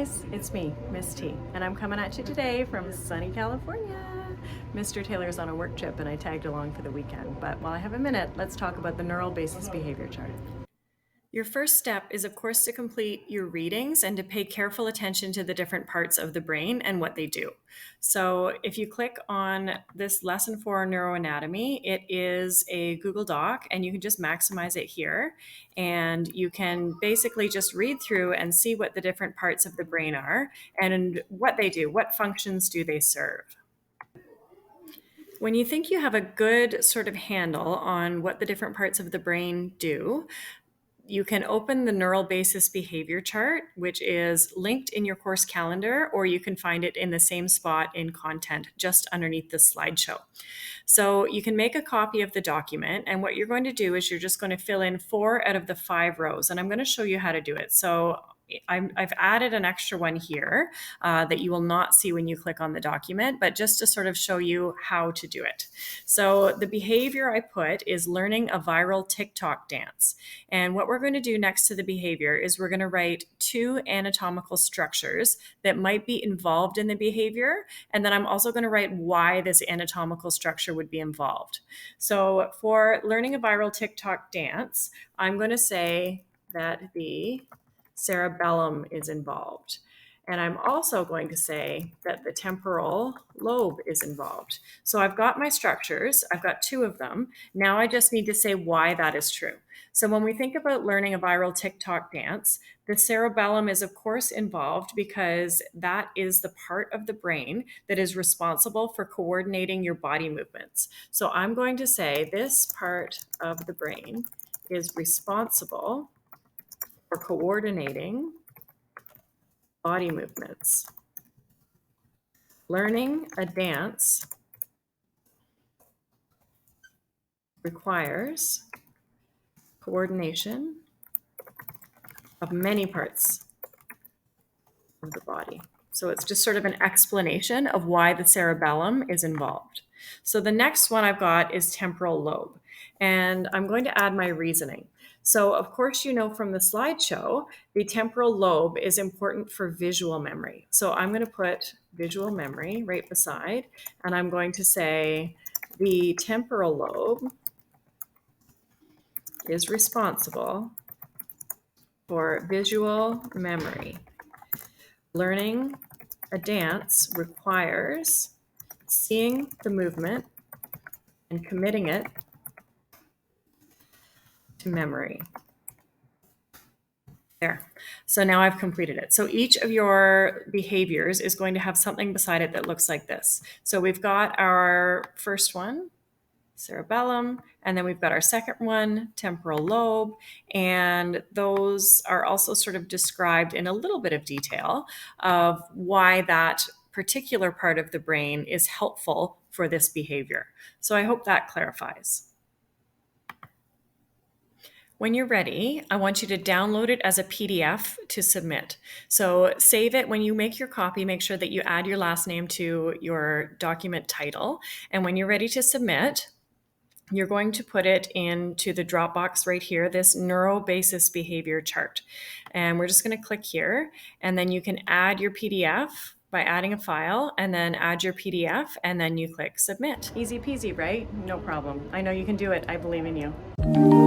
guys, it's me, Miss T, and I'm coming at you today from sunny California. Mr. Taylor's on a work trip and I tagged along for the weekend, but while I have a minute, let's talk about the neural basis behavior chart. Your first step is, of course, to complete your readings and to pay careful attention to the different parts of the brain and what they do. So if you click on this lesson for neuroanatomy, it is a Google Doc and you can just maximize it here. And you can basically just read through and see what the different parts of the brain are and what they do, what functions do they serve. When you think you have a good sort of handle on what the different parts of the brain do, you can open the neural basis behavior chart, which is linked in your course calendar, or you can find it in the same spot in content just underneath the slideshow. So you can make a copy of the document, and what you're going to do is you're just going to fill in 4 out of the 5 rows, and I'm going to show you how to do it. So I've added an extra one here that you will not see when you click on the document, but just to sort of show you how to do it. So the behavior I put is learning a viral TikTok dance. And what we're going to do next to the behavior is we're going to write 2 anatomical structures that might be involved in the behavior. And then I'm also going to write why this anatomical structure would be involved. So for learning a viral TikTok dance, I'm going to say that the cerebellum is involved. And I'm also going to say that the temporal lobe is involved. So I've got my structures, I've got 2 of them. Now I just need to say why that is true. So when we think about learning a viral TikTok dance, the cerebellum is of course involved because that is the part of the brain that is responsible for coordinating your body movements. So I'm going to say this part of the brain is responsible for coordinating body movements. Learning a dance requires coordination of many parts of the body. So it's just sort of an explanation of why the cerebellum is involved. So the next one I've got is temporal lobe, and I'm going to add my reasoning. So of course, you know from the slideshow, the temporal lobe is important for visual memory. So I'm going to put visual memory right beside, and I'm going to say the temporal lobe is responsible for visual memory. Learning a dance requires seeing the movement and committing it to memory. There. So now I've completed it. So each of your behaviors is going to have something beside it that looks like this. So we've got our first one, cerebellum, and then we've got our second one, temporal lobe, and those are also sort of described in a little bit of detail of why that particular part of the brain is helpful for this behavior. So I hope that clarifies. When you're ready, I want you to download it as a PDF to submit. So save it when you make your copy, make sure that you add your last name to your document title. And when you're ready to submit, you're going to put it into the Dropbox right here, this neural basis behavior chart. And we're just going to click here, and then you can add your PDF by adding a file, and then add your PDF, and then you click submit. Easy peasy, right? No problem. I know you can do it. I believe in you.